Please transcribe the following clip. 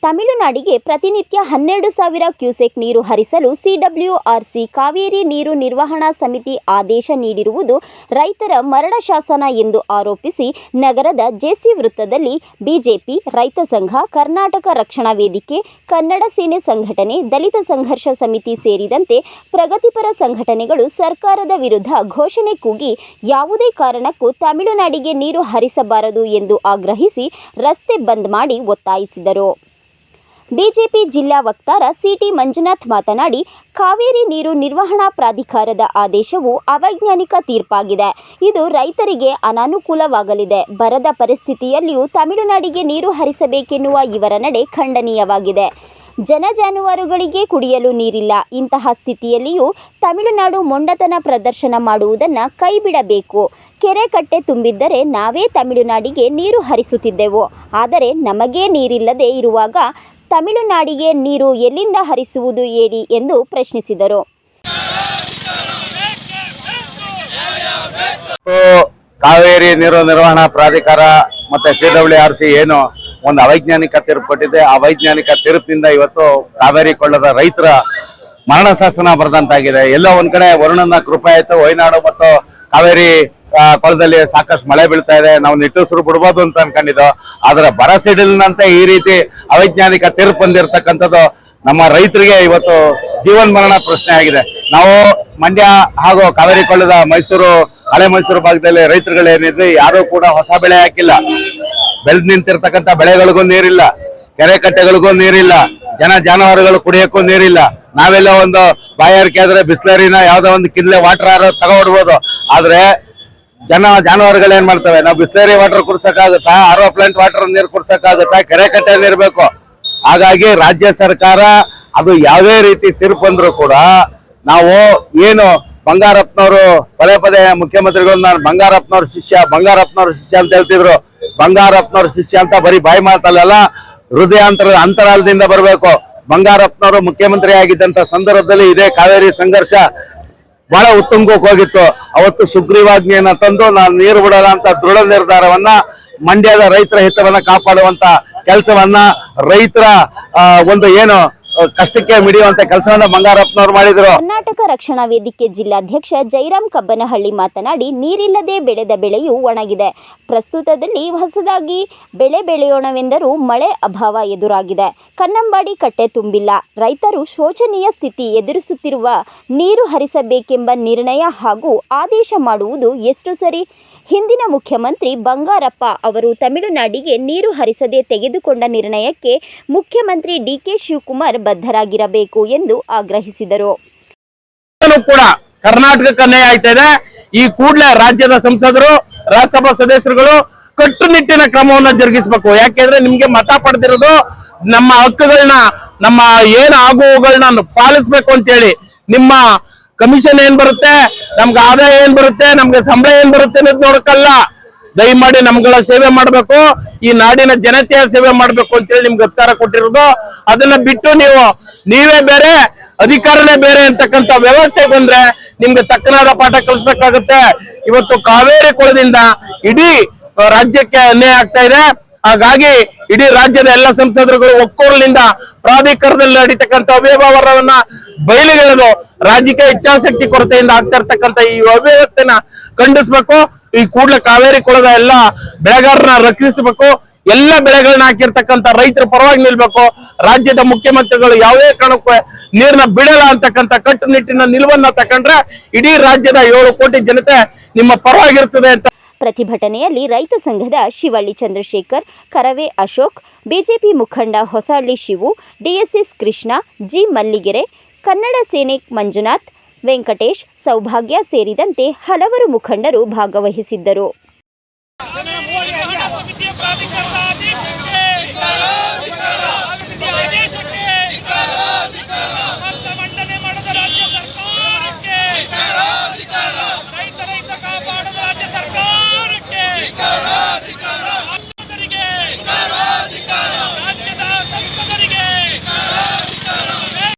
ತಮಿಳುನಾಡಿಗೆ ಪ್ರತಿನಿತ್ಯ 12,000 ಕ್ಯೂಸೆಕ್ ನೀರು ಹರಿಸಲು CWRC ಕಾವೇರಿ ನೀರು ನಿರ್ವಹಣಾ ಸಮಿತಿ ಆದೇಶ ನೀಡಿರುವುದು ರೈತರ ಮರಣ ಶಾಸನ ಎಂದು ಆರೋಪಿಸಿ ನಗರದ ಜೆಸಿ ವೃತ್ತದಲ್ಲಿ ಬಿಜೆಪಿ, ರೈತ ಸಂಘ, ಕರ್ನಾಟಕ ರಕ್ಷಣಾ ವೇದಿಕೆ, ಕನ್ನಡ ಸೇನೆ ಸಂಘಟನೆ, ದಲಿತ ಸಂಘರ್ಷ ಸಮಿತಿ ಸೇರಿದಂತೆ ಪ್ರಗತಿಪರ ಸಂಘಟನೆಗಳು ಸರ್ಕಾರದ ವಿರುದ್ಧ ಘೋಷಣೆ ಕೂಗಿ ಯಾವುದೇ ಕಾರಣಕ್ಕೂ ತಮಿಳುನಾಡಿಗೆ ನೀರು ಹರಿಸಬಾರದು ಎಂದು ಆಗ್ರಹಿಸಿ ರಸ್ತೆ ಬಂದ್ ಮಾಡಿ ಒತ್ತಾಯಿಸಿದರು. ಬಿಜೆಪಿ ಜಿಲ್ಲಾ ವಕ್ತಾರ ಸಿಟಿ ಮಂಜುನಾಥ್ ಮಾತನಾಡಿ, ಕಾವೇರಿ ನೀರು ನಿರ್ವಹಣಾ ಪ್ರಾಧಿಕಾರದ ಆದೇಶವು ಅವೈಜ್ಞಾನಿಕ ತೀರ್ಪಾಗಿದೆ. ಇದು ರೈತರಿಗೆ ಅನಾನುಕೂಲವಾಗಲಿದೆ. ಬರದ ಪರಿಸ್ಥಿತಿಯಲ್ಲಿಯೂ ತಮಿಳುನಾಡಿಗೆ ನೀರು ಹರಿಸಬೇಕೆನ್ನುವ ಇವರ ನಡೆ ಖಂಡನೀಯವಾಗಿದೆ. ಜಾನುವಾರುಗಳಿಗೆ ಕುಡಿಯಲು ನೀರಿಲ್ಲ. ಇಂತಹ ಸ್ಥಿತಿಯಲ್ಲಿಯೂ ತಮಿಳುನಾಡು ಮೊಂಡತನ ಪ್ರದರ್ಶನ ಮಾಡುವುದನ್ನು ಕೈಬಿಡಬೇಕು. ಕೆರೆ ಕಟ್ಟೆ ತುಂಬಿದ್ದರೆ ನಾವೇ ತಮಿಳುನಾಡಿಗೆ ನೀರು ಹರಿಸುತ್ತಿದ್ದೆವು. ಆದರೆ ನಮಗೇ ನೀರಿಲ್ಲದೆ ಇರುವಾಗ ತಮಿಳುನಾಡಿಗೆ ನೀರು ಎಲ್ಲಿಂದ ಹರಿಸುವುದು ಹೇಳಿ ಎಂದು ಪ್ರಶ್ನಿಸಿದರು. ಕಾವೇರಿ ನೀರು ನಿರ್ವಹಣಾ ಪ್ರಾಧಿಕಾರ ಮತ್ತೆ CWRC ಏನು ಒಂದು ಅವೈಜ್ಞಾನಿಕ ತೀರ್ಪು ಕೊಟ್ಟಿದೆ. ಅವೈಜ್ಞಾನಿಕ ತೀರ್ಪಿನಿಂದ ಇವತ್ತು ಕಾವೇರಿ ಕೊಳ್ಳದ ರೈತರ ಮರಣ ಶಾಸನ ಬರೆದಂತಾಗಿದೆ. ಎಲ್ಲೋ ಒಂದ್ ಕಡೆ ವರುಣನ ಕೃಪೆ ಆಯ್ತು. ವಯನಾಡು ಮತ್ತು ಕಾವೇರಿ ಕೊಳದಲ್ಲಿ ಸಾಕಷ್ಟು ಮಳೆ ಬೀಳ್ತಾ ಇದೆ. ನಾವು ನಿಟ್ಟುಸಿರು ಬಿಡ್ಬೋದು ಅಂತ ಅನ್ಕೊಂಡಿದ್ದು, ಆದ್ರೆ ಬರ ಸಿಡಿಲಿನಂತೆ ಈ ರೀತಿ ಅವೈಜ್ಞಾನಿಕ ತೀರ್ಪು ಬಂದಿರತಕ್ಕಂಥದ್ದು ನಮ್ಮ ರೈತರಿಗೆ ಇವತ್ತು ಜೀವನ್ ಮರಣ ಪ್ರಶ್ನೆ ಆಗಿದೆ. ನಾವು ಮಂಡ್ಯ ಹಾಗೂ ಕಾವೇರಿ ಕೊಳ್ಳದ ಮೈಸೂರು, ಹಳೆ ಮೈಸೂರು ಭಾಗದಲ್ಲಿ ರೈತರುಗಳೇನಿದ್ರೆ ಯಾರು ಕೂಡ ಹೊಸ ಬೆಳೆ ಹಾಕಿಲ್ಲ. ಬೆಳೆದು ನಿಂತಿರ್ತಕ್ಕಂಥ ಬೆಳೆಗಳಿಗೂ ನೀರಿಲ್ಲ, ಕೆರೆ ಕಟ್ಟೆಗಳಿಗೂ ನೀರಿಲ್ಲ, ಜಾನುವಾರುಗಳು ಕುಡಿಯಕ್ಕೂ ನೀರಿಲ್ಲ. ನಾವೆಲ್ಲ ಒಂದು ಬಾಯಾರಿಕೆ ಆದ್ರೆ ಬಿಸ್ಲರಿನ ಯಾವ್ದೋ ಒಂದು ಕಿನ್ಲೆ ವಾಟರ್ ತಗೊಡ್ಬೋದು. ಆದ್ರೆ ಜಾನುವಾರುಗಳು ಏನ್ ಮಾಡ್ತವೆ? ನಾವು ಬಿಸ್ಲರಿ ವಾಟರ್ ಕುಡ್ಸಕ್ಕಾಗುತ್ತಾ? RO ಪ್ಲಾಂಟ್ ವಾಟರ್ ನೀರು ಕುಡ್ಸಕ್ಕಾಗುತ್ತಾ? ಕೆರೆ ಕಟ್ಟೆ ನೀರು ಬೇಕು. ಹಾಗಾಗಿ ರಾಜ್ಯ ಸರ್ಕಾರ ಅದು ಯಾವುದೇ ರೀತಿ ತೀರ್ಪು ಬಂದ್ರು ಕೂಡ ನಾವು ಏನು ಬಂಗಾರಪ್ಪನವರು ಪದೇ ಪದೇ ಮುಖ್ಯಮಂತ್ರಿಗಳು ನಾನು ಬಂಗಾರಪ್ಪನವ್ರ ಶಿಷ್ಯ ಅಂತ ಹೇಳ್ತಿದ್ರು. ಬಂಗಾರಪ್ಪನವ್ರ ಶಿಷ್ಯ ಅಂತ ಬರೀ ಬಾಯಿ ಮಾತಲ್ಲ, ಅಂತರಾಳದಿಂದ ಬರಬೇಕು. ಬಂಗಾರಪ್ಪನವರು ಮುಖ್ಯಮಂತ್ರಿ ಆಗಿದ್ದಂತ ಸಂದರ್ಭದಲ್ಲಿ ಇದೇ ಕಾವೇರಿ ಸಂಘರ್ಷ ಬಹಳ ಉತ್ತುಂಗಕ್ಕೆ ಹೋಗಿತ್ತು. ಅವತ್ತು ಸುಗ್ರೀವಾಜ್ಞೆಯನ್ನ ತಂದು ನಾನು ನೀರು ಬಿಡಲ್ಲ ಅಂತ ದೃಢ ನಿರ್ಧಾರವನ್ನ, ಮಂಡ್ಯದ ರೈತರ ಹಿತವನ್ನ ಕಾಪಾಡುವಂತ ಕೆಲಸವನ್ನ, ರೈತರ ಒಂದು ಏನು ಕಷ್ಟಕ್ಕೆ ಮಿಡಿಯುವಂತ ಕೆಲಸವನ್ನ ಬಂಗಾರಪ್ಪನವರು ಮಾಡಿದ್ರು. ಕರ್ನಾಟಕ ರಕ್ಷಣಾ ವೇದಿಕೆ ಜಿಲ್ಲಾಧ್ಯಕ್ಷ ಜೈರಾಮ್ ಕಬ್ಬನಹಳ್ಳಿ ಮಾತನಾಡಿ, ನೀರಿಲ್ಲದೆ ಬೆಳೆದ ಬೆಳೆಯು ಒಣಗಿದೆ. ಪ್ರಸ್ತುತದಲ್ಲಿ ಹೊಸದಾಗಿ ಬೆಳೆ ಬೆಳೆಯೋಣವೆಂದರೂ ಮಳೆ ಅಭಾವ ಎದುರಾಗಿದೆ. ಕನ್ನಂಬಾಡಿ ಕಟ್ಟೆ ತುಂಬಿಲ್ಲ. ರೈತರು ಶೋಚನೀಯ ಸ್ಥಿತಿ ಎದುರಿಸುತ್ತಿರುವ ನೀರು ಹರಿಸಬೇಕೆಂಬ ನಿರ್ಣಯ ಹಾಗೂ ಆದೇಶ ಮಾಡುವುದು ಎಷ್ಟು ಸರಿ? ಹಿಂದಿನ ಮುಖ್ಯಮಂತ್ರಿ ಬಂಗಾರಪ್ಪ ಅವರು ತಮಿಳುನಾಡಿಗೆ ನೀರು ಹರಿಸದೆ ತೆಗೆದುಕೊಂಡ ನಿರ್ಣಯಕ್ಕೆ ಮುಖ್ಯಮಂತ್ರಿ DK ಶಿವಕುಮಾರ್ ಬದ್ಧರಾಗಿರಬೇಕು ಎಂದು ಆಗ್ರಹಿಸಿದರು. ಕೂಡ ಕರ್ನಾಟಕಕ್ಕೆ ಅನ್ಯಾಯ ಆಯ್ತಾ ಇದೆ. ಈ ಕೂಡಲೇ ರಾಜ್ಯದ ಸಂಸದರು, ರಾಜ್ಯಸಭಾ ಸದಸ್ಯರುಗಳು ಕಟ್ಟುನಿಟ್ಟಿನ ಕ್ರಮವನ್ನ ಜರುಗಿಸಬೇಕು. ಯಾಕೆಂದ್ರೆ ನಿಮ್ಗೆ ಮತ ಪಡೆದಿರೋದು ನಮ್ಮ ಹಕ್ಕುಗಳನ್ನ, ನಮ್ಮ ಏನು ಆಗುವುಗಳನ್ನ ಪಾಲಿಸ್ಬೇಕು ಅಂತೇಳಿ. ನಿಮ್ಮ ಕಮಿಷನ್ ಏನ್ ಬರುತ್ತೆ, ನಮ್ಗೆ ಆದಾಯ ಏನ್ ಬರುತ್ತೆ, ನಮ್ಗೆ ಸಂಬಳ ಏನ್ ಬರುತ್ತೆ ಅನ್ನೋದು ನೋಡಕ್ಕಲ್ಲ. ದಯಮಾಡಿ ನಮ್ಗಳ ಸೇವೆ ಮಾಡ್ಬೇಕು, ಈ ನಾಡಿನ ಜನತೆಯ ಸೇವೆ ಮಾಡ್ಬೇಕು ಅಂತೇಳಿ ನಿಮ್ಗೆ ಅಧಿಕಾರ ಕೊಟ್ಟಿರೋದು. ಅದನ್ನ ಬಿಟ್ಟು ನೀವೇ ಬೇರೆ ಅಧಿಕಾರನೇ ಬೇರೆ ಅಂತಕ್ಕಂಥ ವ್ಯವಸ್ಥೆ ಬಂದ್ರೆ ನಿಮ್ಗೆ ತಕ್ಕನಾದ ಪಾಠ ಕಲಿಸ್ಬೇಕಾಗುತ್ತೆ. ಇವತ್ತು ಕಾವೇರಿ ಕೊಳದಿಂದ ಇಡೀ ರಾಜ್ಯಕ್ಕೆ ಅನ್ಯಾಯ ಆಗ್ತಾ ಇದೆ. ಹಾಗಾಗಿ ಇಡೀ ರಾಜ್ಯದ ಎಲ್ಲ ಸಂಸದರುಗಳು ಒಕ್ಕೊರಲಿಂದ ಪ್ರಾಧಿಕಾರದಲ್ಲಿ ನಡೀತಕ್ಕಂಥ ಅವ್ಯವಹಾರವನ್ನ ಬಯಲಿಗೆಳೆದು ರಾಜಕೀಯ ಇಚ್ಛಾಶಕ್ತಿ ಕೊರತೆಯಿಂದ ಆಗ್ತಾ ಇರ್ತಕ್ಕಂಥ ಈ ಅವ್ಯವಸ್ಥೆನ ಖಂಡಿಸ್ಬೇಕು. ಈ ಕೂಡಲೇ ಕಾವೇರಿ ಕೊಳದ ಎಲ್ಲ ಬೆಳೆಗಾರರನ್ನ ರಕ್ಷಿಸಬೇಕು. ಎಲ್ಲ ಬೆಳೆಗಳನ್ನ ಹಾಕಿರ್ತಕ್ಕಂಥ ರೈತರ ಪರವಾಗಿ ನಿಲ್ಬೇಕು. ರಾಜ್ಯದ ಮುಖ್ಯಮಂತ್ರಿಗಳು ಯಾವುದೇ ಕಾರಣಕ್ಕೂ ನೀರನ್ನ ಬಿಡಲ್ಲ ಅಂತಕ್ಕಂಥ ಕಟ್ಟುನಿಟ್ಟಿನ ನಿಲುವನ್ನ ತಕೊಂಡ್ರೆ ಇಡೀ ರಾಜ್ಯದ 7 ಕೋಟಿ ಜನತೆ ನಿಮ್ಮ ಪರವಾಗಿರ್ತದೆ ಅಂತ. ಪ್ರತಿಭಟನೆಯಲ್ಲಿ ರೈತ ಸಂಘದ ಶಿವಳ್ಳಿ ಚಂದ್ರಶೇಖರ್, ಕರವೇ ಅಶೋಕ್, ಬಿಜೆಪಿ ಮುಖಂಡ ಹೊಸಹಳ್ಳಿ ಶಿವು, DSS ಕೃಷ್ಣ, G ಮಲ್ಲಿಗೆರೆ, ಕನ್ನಡ ಸೇನೆ ಮಂಜುನಾಥ್, ವೆಂಕಟೇಶ್, ಸೌಭಾಗ್ಯ ಸೇರಿದಂತೆ ಹಲವರು ಮುಖಂಡರು ಭಾಗವಹಿಸಿದ್ದರು.